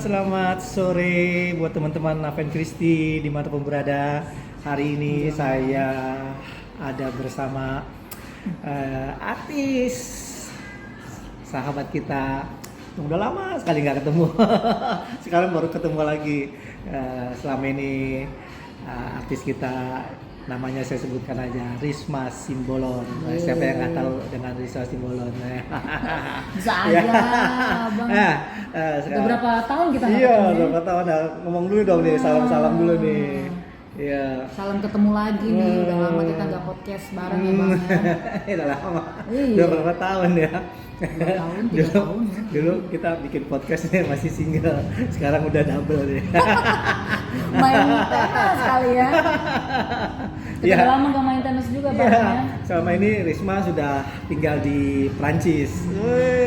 selamat sore buat teman-teman Aven Christi dimanapun berada. Hari ini saya ada bersama artis sahabat kita. Udah lama sekali nggak ketemu. Sekarang baru ketemu lagi. Selama ini artis kita namanya saya sebutkan aja Risma Simbolon. Siapa yang nggak tahu dengan Risma Simbolon? Bisa aja, Bang. Udah berapa tahun kita nggak ketemu? Iya, berapa tahun. Ngomong dulu dong nih, salam-salam dulu nih. Iya. Salam ketemu lagi nih. Udah lama kita nggak podcast bareng ya, Bang. Udah lama. Iya. Udah berapa tahun ya? 2 tahun, 3 tahun ya. Dulu kita bikin podcastnya masih single, sekarang udah double deh. Main tenis kali ya. Kita udah lama gak main tenis juga, Bang ya. Selama ini Risma sudah tinggal di Prancis.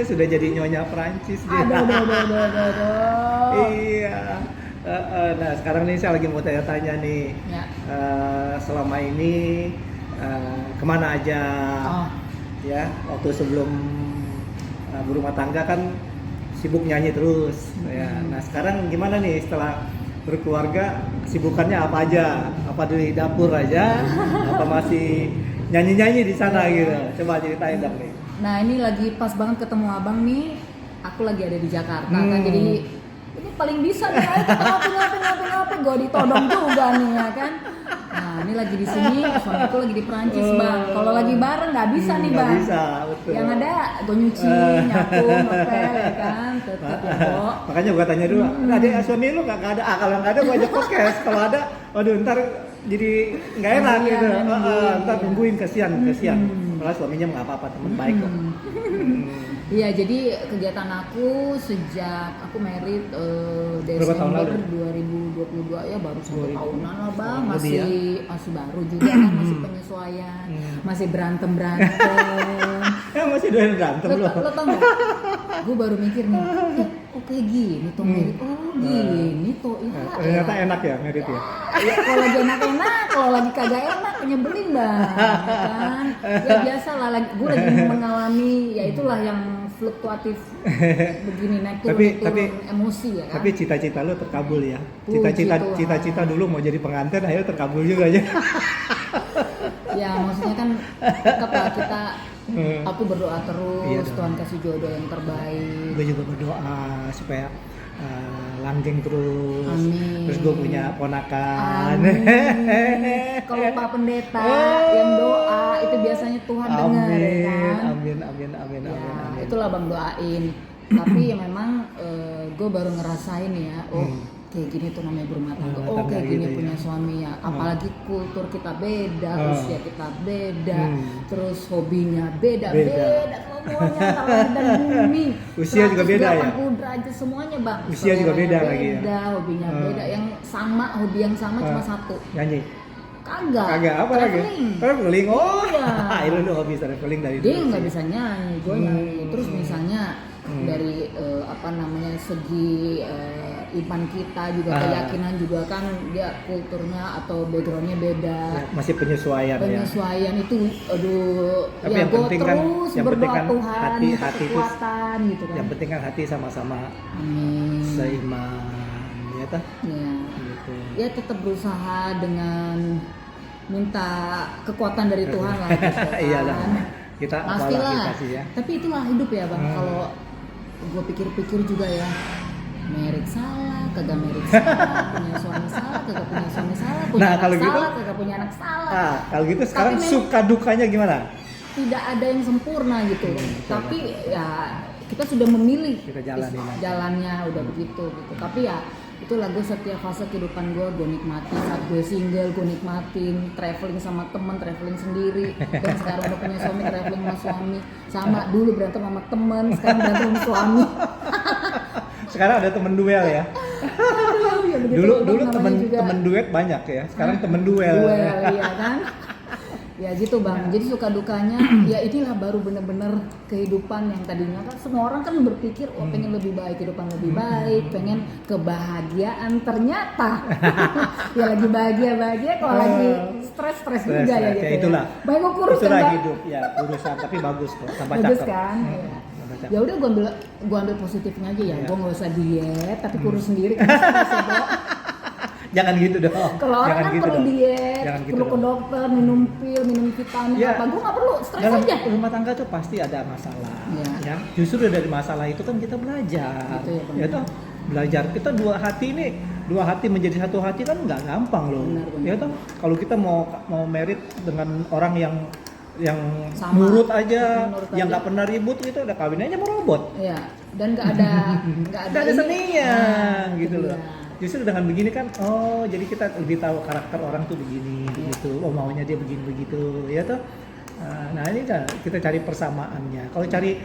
Sudah jadi nyonya Prancis dia. Aduh. Iya. Nah sekarang nih saya lagi mau tanya-tanya nih. Ya. Selama ini kemana aja? Ya, waktu sebelum berumah tangga kan sibuk nyanyi terus. Ya. Nah sekarang gimana nih setelah berkeluarga, kesibukannya apa aja? Apa di dapur aja? Apa masih nyanyi-nyanyi di sana gitu? Coba ceritain dong nih. Nah ini lagi pas banget ketemu abang nih. Aku lagi ada di Jakarta kan, jadi ini paling bisa nih. Ayo kita ngapain gue ditodong juga nih ya kan. Nah ini lagi di sini, suamiku lagi di Perancis bang. Kalau lagi bareng nggak bisa nih bang. Nggak bisa, betul. Yang ada gue nyuci, nyapu, ngepel ya kan, tetap ya kok. Makanya gue tanya dulu, ada suami lu nggak ada? Kalau nggak ada gue ajak podcast. Kalau ada, waduh ntar jadi nggak enak gitu. Ntar nungguin kasihan. Malah suaminya nggak apa-apa, teman baik kok. Iya, jadi kegiatan aku sejak aku married Desember 2022 ya baru 1 tahunan lah bang, masih baru juga kan, masih penyesuaian, masih berantem. Masih doyan berantem loh. Lo tau nggak? Gue baru mikir nih, kok kayak gini tuh married, gini tuh ya. Ternyata enak ya married ya. Ya kalau lagi enak, kalau lagi kagak enak nyebelin bang, kan? Ya biasa lah, gue lagi mengalami, ya itulah yang fluktuatif begini, naik turun emosi ya kan. Tapi cita-cita lo terkabul ya. Cita-cita dulu mau jadi pengantin, akhirnya terkabul juga aja. Ya maksudnya kan tetap lah kita, aku berdoa terus, Tuhan kasih jodoh yang terbaik. Gue juga berdoa supaya langgeng terus. Amin. Terus gue punya ponakan. Kalau Pak Pendeta yang doa itu biasanya Tuhan dengar ya kan. Amin. Itulah bang doain. Tapi ya memang gue baru ngerasain ya. Kayak gini tuh namanya berumah tangga. Kayak gini gitu punya suami ya. Apalagi kultur kita beda, usia kita beda, terus hobinya beda semuanya antara dan bumi. Usia juga beda ya. 180 derajat semuanya bang. Usia juga beda lagi ya. Hobinya beda. Yang sama, hobi yang sama cuma satu. Nyanyi. Kagak apa lagi? Traveling. Iya. Lu nggak bisa traveling dari dulu. Dia nggak bisa nyanyi, gue nyanyi. Terus misalnya dari segi iman kita juga, keyakinan juga kan dia kulturnya atau backgroundnya beda. Masih penyesuaian itu, tapi ya yang gue penting kan, terus yang berdoa penting kan Tuhan, hati kekuatan gitu kan. Yang penting kan hati sama-sama seiman, ya toh? Ya. Gitu. Ya tetap berusaha dengan minta kekuatan dari Tuhan lah gitu kan. Iya lah. Kita pastilah. Ya. Tapi itulah hidup ya bang. Kalau gue pikir-pikir juga ya, merit salah, kagak merit salah, punya suami salah, kagak punya suami salah, punya anak kalau salah, gitu, kagak punya anak salah. Kalau gitu sekarang suka dukanya gimana? Tidak ada yang sempurna gitu. Tapi ya kita sudah memilih jalannya udah begitu gitu. Tapi ya itulah, gue setiap fase kehidupan gue nikmati. Saat gue single, gue nikmatin traveling sama temen, traveling sendiri. Dan sekarang udah punya suami, traveling sama suami. Sama dulu berantem sama temen, sekarang berantem sama suami. Sekarang ada temen duel ya. Dulu temen duet banyak ya. Sekarang temen duel. Iya kan. Ya gitu bang, jadi suka dukanya ya inilah baru bener-bener kehidupan yang tadinya kan semua orang kan berpikir pengen lebih baik, kehidupan lebih baik, pengen kebahagiaan, ternyata ya lagi bahagia kalau lagi stres juga ya gitu. Ya itulah. Baik kurus itulah kan, hidup ya, urusan tapi bagus kok, tambah bagus cakep. Kan? Ya udah gue ambil positifnya aja ya. Iya. Gue nggak usah diet tapi kurus sendiri. Kan bisa, Jangan gitu dong. kalau orang Jangan kan gitu perlu dong. diet, Jangan gitu perlu ke dong. dokter, minum pil, minum vitamin Ya. apa. Gue nggak perlu, stres Dalam aja. rumah tangga tuh pasti ada masalah, Iya. ya. Justru dari masalah itu kan kita belajar, Gitu ya, Bang. ya toh belajar. Kita dua hati menjadi satu hati kan nggak gampang loh, Benar. ya toh. Kalau kita mau merit dengan orang yang Sama. nurut aja, Nurut yang aja. nggak pernah ribut gitu, udah kawin aja mau robot, Iya. Dan nggak ada nggak ada ini. seninya, Nah, gitu itu loh. dia. Justru dengan begini kan, oh jadi kita lebih tahu karakter orang tuh begini, Iya. begitu. Oh maunya dia begini begitu, ya toh. Nah ini kan kita cari persamaannya. Kalau cari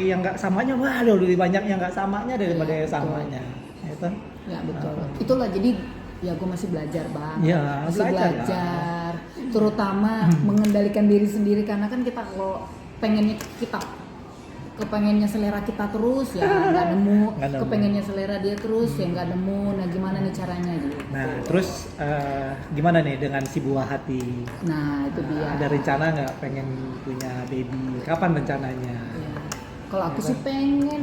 yang nggak samanya, wah lebih banyak yang nggak samanya daripada Iya, yang samanya, ya toh. Ya betul. Itulah jadi ya gue masih belajar bang. Ya, masih belajar belajar. Terutama mengendalikan diri sendiri karena kan kita kalau kepengennya selera kita terus ya nggak nemu. Nggak nemu. Kepengennya selera dia terus ya nggak nemu. Nah gimana nih caranya gitu. Nah terus gimana nih dengan si buah hati? Nah itu dia. Ada rencana nggak pengen punya baby? Kapan rencananya? Ya. Kalau aku sih pengen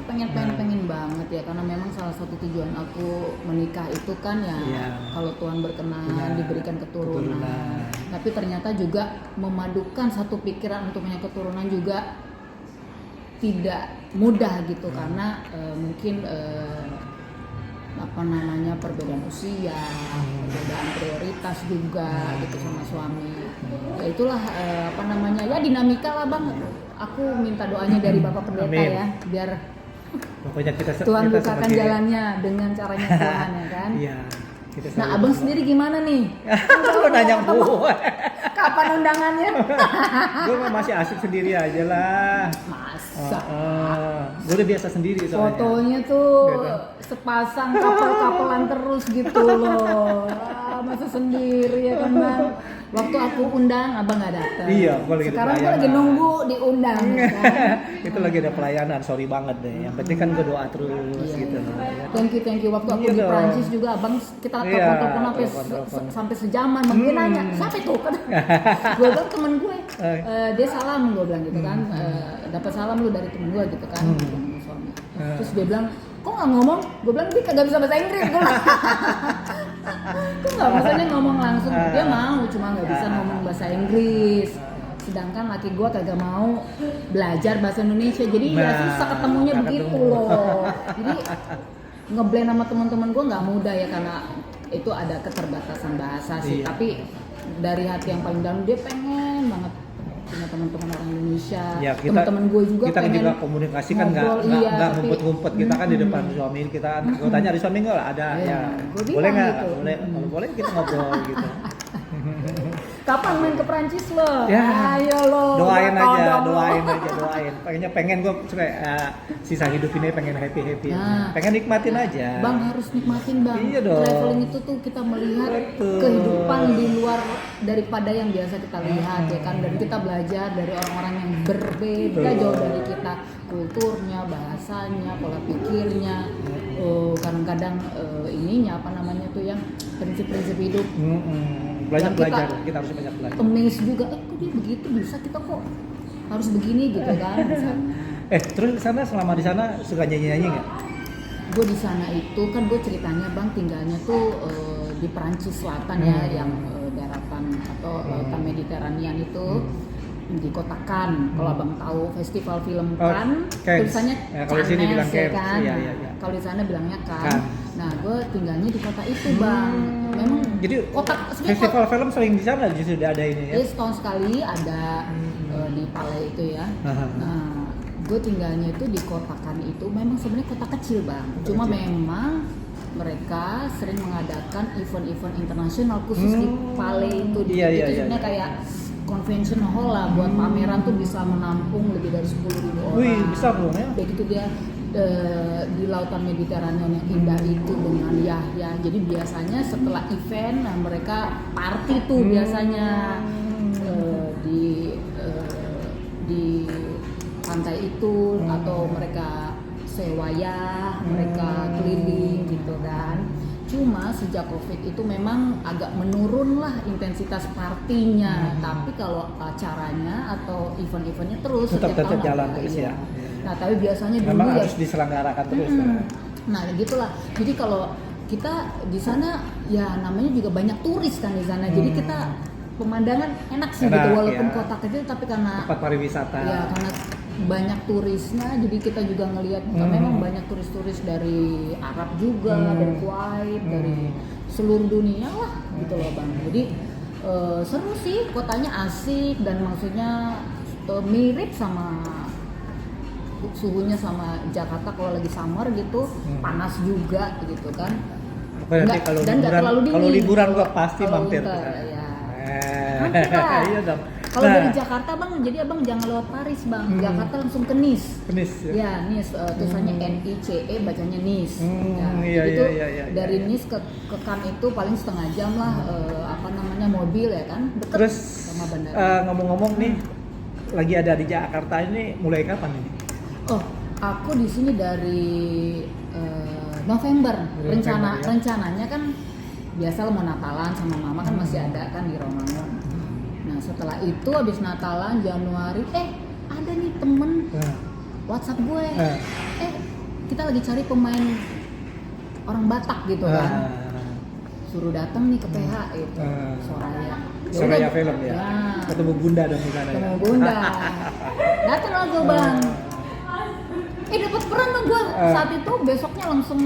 banget ya karena memang salah satu tujuan aku menikah itu kan ya Iya. kalau Tuhan berkenan Punya diberikan keturunan. Tapi ternyata juga memadukan satu pikiran untuk punya keturunan juga tidak mudah gitu karena mungkin perbedaan usia, perbedaan prioritas juga gitu sama suami. Ya itulah ya dinamika lah bang. Aku minta doanya dari Bapak Pendeta Amin. ya biar Pokoknya Tuhan kita bukakan sebagai- jalannya dengan caranya Tuhan ya kan. Iya. Kita Nah selalu abang berdoa. sendiri gimana nih? Lu nanya gue. Kapan undangannya? Gue mah masih asik sendiri aja lah. Masa? Gue udah biasa sendiri soalnya. Fotonya tuh Gitu. sepasang couple-couplean terus gitu loh. Masa sendiri ya kan bang? Waktu aku undang abang nggak datang. Iya, gua lagi di Sekarang gue pelayanan. lagi nunggu diundang ya kan. Itu lagi ada pelayanan, sorry banget deh. Yang penting kan gue doa terus Iya, gitu. iya. Thank you. Waktu aku Iya di dong. Prancis juga abang kita Iya, telepon sampai telepon. sampai sejaman. Bang dia nanya siapa itu kan? Gue bilang temen gue. Dia salam gue bilang gitu kan. Dapat salam lu dari temen gue gitu kan. Temen suami. Terus dia bilang kok nggak ngomong? Gue bilang dia kagak bisa bahasa Inggris. Gue bilang, kok nggak maksudnya ngomong langsung? Dia mau cuma nggak bisa ngomong bahasa Inggris. Sedangkan laki gue kagak mau belajar bahasa Indonesia. Jadi ya Nah, susah ketemunya nggak begitu ketemu. loh. Jadi ngeblend sama teman-teman gue nggak mudah ya karena itu ada keterbatasan bahasa sih. Iya. Tapi dari hati yang paling dalam dia pengen banget punya teman-teman orang Indonesia. Ya, Teman-teman gue juga kita pengen juga komunikasi kan nggak ngobrol, iya, tapi- ngumpet-ngumpet. Kita kan di depan suami kita. Gue tanya ada suami nggak? Ada. Iya, Ya. gua bilang Boleh nggak? gitu. Boleh. Kalau boleh kita ngobrol gitu. Kapan main ke Prancis lo? Ya, Ayo lo. doain gua aja, todong lo. doain. Pengen gue sisa hidup ini pengen happy. Nah. Pengen nikmatin aja. Bang harus nikmatin bang. Iya dong. Traveling itu tuh kita melihat Betul. kehidupan di luar daripada yang biasa kita lihat ya kan. Dan kita belajar dari orang-orang yang berbeda Betul. jauh dari kita, kulturnya, bahasanya, pola pikirnya. Kadang-kadang ininya yang prinsip-prinsip hidup. Belajar, Yang kita kita harus banyak belajar. amazed juga, kok dia begitu bisa kita kok harus begini gitu kan. Misalnya. Terus di sana selama di sana suka nyanyi nggak? Gue di sana itu kan gue ceritanya bang tinggalnya tuh di Perancis Selatan ya yang daratan atau lautan Mediteranian itu di kota Cannes. Kalau abang tahu festival film Cannes Cannes. tulisannya Ya, kalau di sini bilang ya Cannes. kan. Iya. Kalau di sana bilangnya Cannes. Cannes. Nah gue tinggalnya di kota itu bang. Memang Jadi kota festival film sering di sana justru ada ini ya. setahun sekali ada di Palais itu ya. Aha. Nah, gue tinggalnya itu di kota Cannes itu memang sebenarnya kota kecil bang. Cuma memang mereka sering mengadakan event-event internasional khusus di Palais itu. Iya, itu iya, sebenarnya iya. kayak convention hall lah buat pameran tuh bisa menampung lebih dari 10.000 orang. Wih, besar dong ya. Begitu dia di lautan Mediterania yang indah itu dengan Yahya. Jadi biasanya setelah event mereka party tuh biasanya di pantai itu atau mereka sewa ya, mereka keliling gitu kan. Cuma sejak COVID itu memang agak menurun lah intensitas partinya. Tapi kalau acaranya atau event-eventnya terus tetap setiap tahun jalan ada, terus iya. ya. Nah tapi biasanya dulu Memang ya harus diselenggarakan terus. nah gitulah. Jadi kalau kita di sana ya namanya juga banyak turis kan di sana. Jadi kita pemandangan enak sih gitu walaupun kota kecil tapi karena tempat pariwisata. Ya karena banyak turisnya, jadi kita juga ngelihat memang banyak turis-turis dari Arab juga, dari Kuwait, dari seluruh dunia lah gitu loh Bang. Jadi seru sih, kotanya asik dan maksudnya mirip sama suhunya sama Jakarta kalau lagi summer gitu, panas juga gitu kan. Berarti kalau liburan gua pasti mampir. Ya. Mampir lah. Iya dong. Kalau dari Jakarta Bang, jadi Abang jangan lewat Paris Bang. Jakarta langsung ke Nice. Nice. Ya, Nice tulisannya NICE bacanya Nice. Iya. Dari Nice ke Cannes itu paling setengah jam lah mobil ya kan. Deket Terus sama bandara. ngomong-ngomong nih lagi ada di Jakarta ini mulai kapan ini? Oh, aku di sini dari November. Rencananya kan biasa mau Natalan sama Mama kan masih ada kan di Romangun. Nah setelah itu habis Natalan Januari ada nih temen WhatsApp gue kita lagi cari pemain orang Batak gitu kan suruh datang nih ke PH itu Soraya Film ya. Ketemu Bunda dong di sana. Ketemu Bunda datang lah gue Bang dapat peran dong gue saat itu besoknya langsung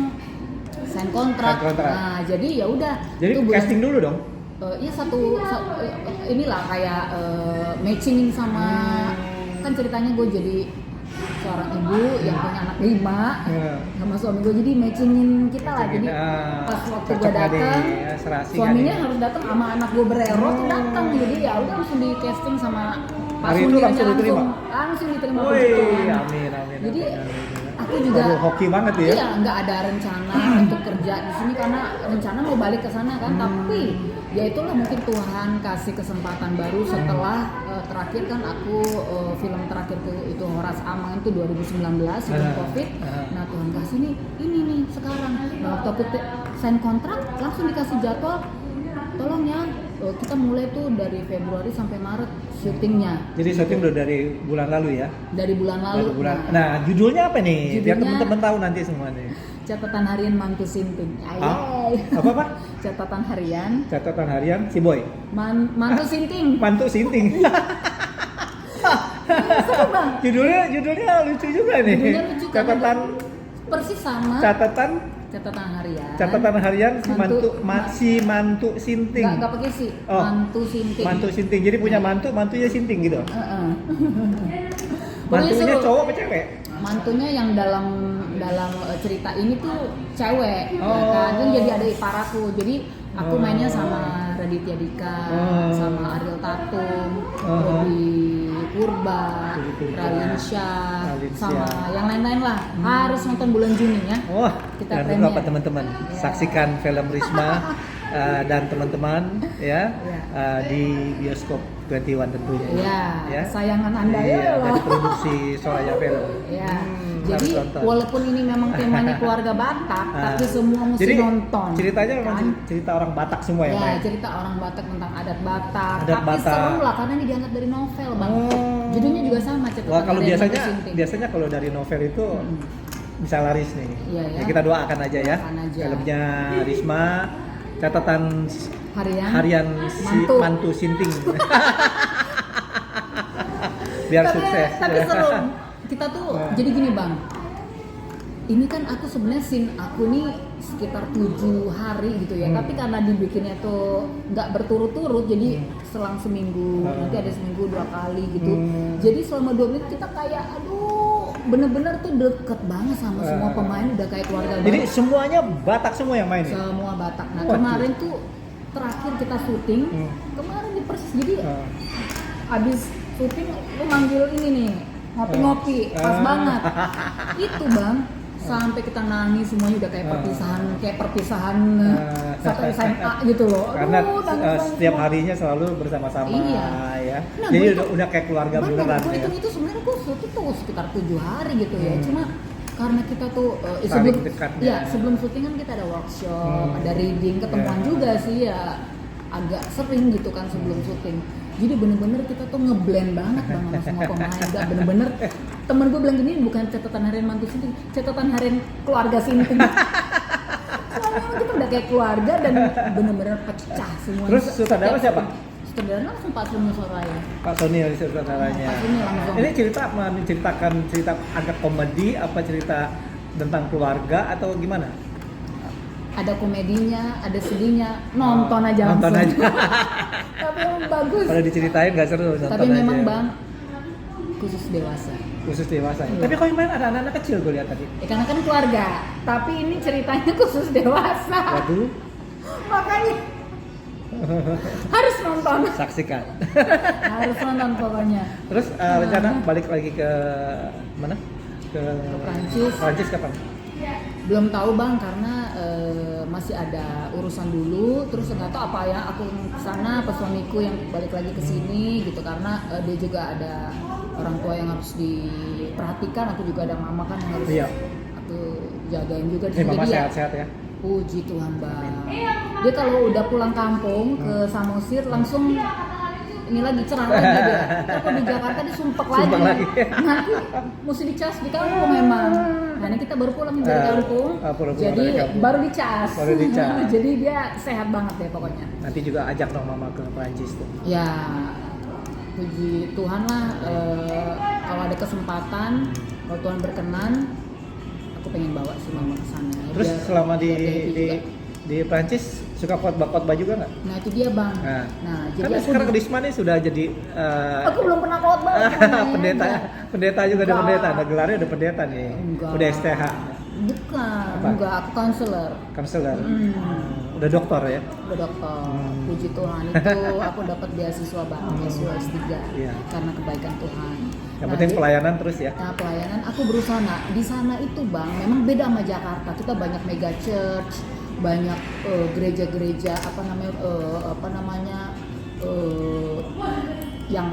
sign kontrak. Nah jadi ya udah jadi casting dulu dong. Iya inilah kayak matchingin sama kan ceritanya gue jadi seorang ibu yang punya anak 5 sama suami gue jadi matchingin kita lah jadi pas waktu gue datang suaminya harus datang sama anak gue berero tuh datang jadi ya udah langsung di casting sama Pak Sudirnya langsung diterima amin. Jadi aku juga hoki banget ya. Iya, nggak ada rencana untuk kerja di sini karena rencana mau balik ke sana kan, tapi ya itulah mungkin Tuhan kasih kesempatan baru setelah terakhir kan aku film terakhirku itu Horas Amang itu 2019 sebelum Covid. Nah, Tuhan kasih nih ini nih sekarang. Nah, waktu aku sign kontrak langsung dikasih jadwal tolong ya kita mulai tuh dari Februari sampai Maret syutingnya. Jadi syuting udah dari bulan lalu ya? Dari bulan lalu. Nah judulnya apa nih? Biar teman-teman tahu nanti semua nih. Catatan harian Mantu Sinting. Apa? Catatan harian. Catatan harian si Boy. Mantu Sinting. Mantu Sinting. Seru Bang. Judulnya lucu juga nih. Judulnya lucu catatan persis sama. Catatan harian si mantu Sinting. Enggak pakai si. Mantu Sinting. Mantu Sinting. Jadi punya mantunya Sinting gitu. Mantunya cowok apa cewek? Mantunya yang dalam cerita ini tuh cewek. Kan jadi ada iparaku. Jadi aku mainnya sama Raditya Dika, sama Ariel Tatum, Robi Purba, Ralin Shah, sama yang lain-lain lah. Harus nonton bulan Juni ya. Kita jangan lupa teman-teman saksikan film Risma dan teman-teman ya di bioskop 21 tentunya. Ya. Kesayangan Anda ya. Dari produksi Soraya Film. Ya. Jadi walaupun ini memang temanya keluarga Batak, tapi semua mesti nonton. Ceritanya memang cerita orang Batak semua ya. Ya, cerita orang Batak tentang adat Batak. Tapi seru lah karena ini diangkat dari novel, Bang. Judulnya juga sama catatan. Kalau biasanya kalau dari novel itu bisa laris nih. Iya, ya. Kita doakan aja ya. Filmnya Risma, catatan harian Mantu Sinting. Biar sukses. Tapi seru. Kita tuh jadi gini Bang. Ini kan aku sebenarnya scene aku nih sekitar 7 hari gitu ya. Tapi karena dibikinnya tuh nggak berturut-turut, jadi selang seminggu, nanti ada seminggu 2 kali gitu. Jadi selama 2 menit kita kayak bener-bener tuh deket banget sama semua pemain, udah kayak keluarga banget. Jadi semuanya Batak semua yang main ya? Semua Batak. Nah kemarin tuh terakhir kita syuting, kemarin di Persis. Jadi abis syuting lu manggil ini nih, ngopi-ngopi, pas banget. Itu Bang, sampai kita nangis semuanya udah kayak perpisahan satu SMA gitu loh. Karena setiap harinya selalu bersama-sama ya. Nah, jadi udah kayak keluarga beneran ya. Itu sebenarnya gue syuting tuh sekitar 7 hari gitu ya. Cuma karena kita tuh Saling sebelum dekatnya. ya sebelum syuting kan kita ada workshop, ada reading, ketemuan Ya. juga sih ya agak sering gitu kan sebelum syuting. Jadi bener-bener kita tuh ngeblend banget bang sama semua pemain. Udah bener-bener temen gue bilang gini, bukan catatan harian mantu syuting, catatan harian keluarga syuting. Soalnya kita udah kayak keluarga dan bener-bener pecah semua. Terus sutradara siapa? Sutradara langsung Pak Suni Soraya. Pak Sony yang sutradaranya. Pak Suni langsung. Ini cerita menceritakan cerita agak komedi apa cerita tentang keluarga atau gimana? Ada komedinya, ada sedihnya, nonton aja Nonton langsung. aja. Tapi emang bagus. Kalau diceritain nggak seru, nonton Tapi aja. memang bang khusus dewasa. Khusus dewasa. Iya. Tapi kok yang main ada anak-anak kecil gue lihat tadi. Ya karena kan keluarga. Tapi ini ceritanya khusus dewasa. Waduh, Makanya harus nonton. saksikan. Harus nonton pokoknya. Terus rencana balik lagi ke mana? Ke Prancis. Prancis kapan? Belum tahu bang karena masih ada urusan dulu. Terus nggak tahu apa ya aku kesana pas suamiku yang balik lagi ke sini gitu karena dia juga ada orang tua yang harus diperhatikan. Aku juga ada mama kan yang harus Iya. aku jagain juga. Mama Jadi ya, sehat-sehat ya. puji Tuhan bang. Dia kalau udah pulang kampung ke Samosir langsung ini lagi cerah lagi dia. Kalau di Jakarta dia sumpek Sumpek lagi. Nanti mesti dicas di kampung memang. Nah ini kita baru pulang dari kampung. Pulang Jadi dari kampung. baru dicas. Baru dicas. Jadi dia sehat banget deh pokoknya. Nanti juga ajak dong mama ke Prancis tuh. Ya puji Tuhan lah kalau ada kesempatan, kalau Tuhan berkenan, aku pengen bawa si mama ke sana. Terus Biar selama dia happy juga. di Prancis suka khotbah juga nggak? Nah itu dia bang. Nah jadi Kan aku sekarang Risma nih sudah jadi aku belum pernah khotbah. pendeta, pendeta juga ada Enggak. pendeta, ada gelarnya ada pendeta nih, Enggak. udah STH, Bukan, Apa? enggak, aku konselor. konselor, Hmm. udah dokter ya. Udah dokter. Puji Tuhan itu aku dapat beasiswa bang, beasiswa S3 Iya. karena kebaikan Tuhan. Yang penting di- pelayanan terus ya. Nah pelayanan aku berusaha. Nah, di sana itu bang, memang beda sama Jakarta. Kita banyak mega church, banyak gereja-gereja apa namanya yang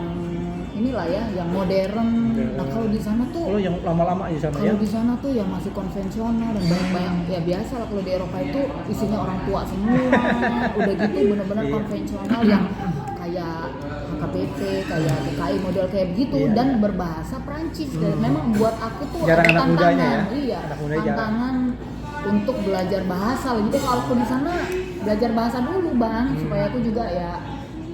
inilah ya, yang modern. Nah kalau di sana tuh, Kalau yang lama-lama di sana ya. kalau di sana tuh yang masih konvensional dan banyak ya biasa lah kalau di Eropa itu isinya orang tua semua. Udah gitu benar-benar Iya. konvensional yang kayak HKBP, kayak DKI model kayak begitu Iya. dan berbahasa Prancis. Dan memang buat aku tuh Jarang ada anak mudanya ya? Iya, Anak muda jarang. tantangan untuk belajar bahasa. Gitu kalau aku di sana belajar bahasa dulu bang, supaya aku juga ya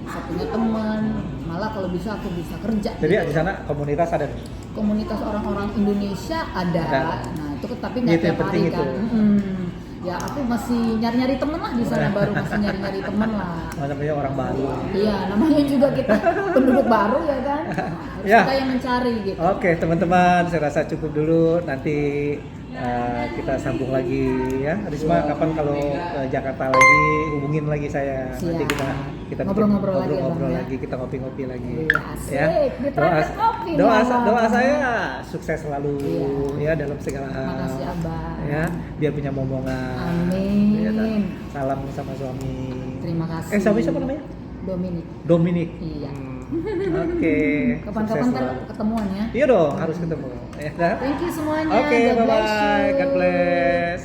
bisa punya teman. Malah kalau bisa aku bisa kerja. Jadi gitu. di sana komunitas ada. Komunitas orang-orang Indonesia ada. Ada. Nah itu tapi nggak Gitu, yang tiap hari penting kan. itu. Ya aku masih nyari-nyari temen lah di sana, baru masih nyari-nyari temen lah. Namanya orang baru. Iya namanya juga kita penduduk baru ya kan. Harus Ya. kita yang mencari gitu. Oke teman-teman, saya rasa cukup dulu. Nanti kita sambung lagi ya. Risma kapan kalau ke Jakarta lagi hubungin lagi saya. Nanti Siap. kita Ngobrol-ngobrol lagi ya, ngobrol Bang, ya. lagi, kita ngopi-ngopi lagi. Iya, asik. Ya. Ditraktir kopi nih, doa Abang. saya sukses selalu Iya. ya dalam segala hal. Makasih Abang. Ya, biar punya momongan. Amin. Ya, dan salam sama suami. Terima kasih. Suami siapa namanya? Dominic. Dominic. Iya. Oke. Kapan-kapan sukses ntar selalu. ketemuan ya. Iya dong, harus ketemu. Ya, dah. Thank you semuanya. Oke, God bless bye-bye. you. God bless.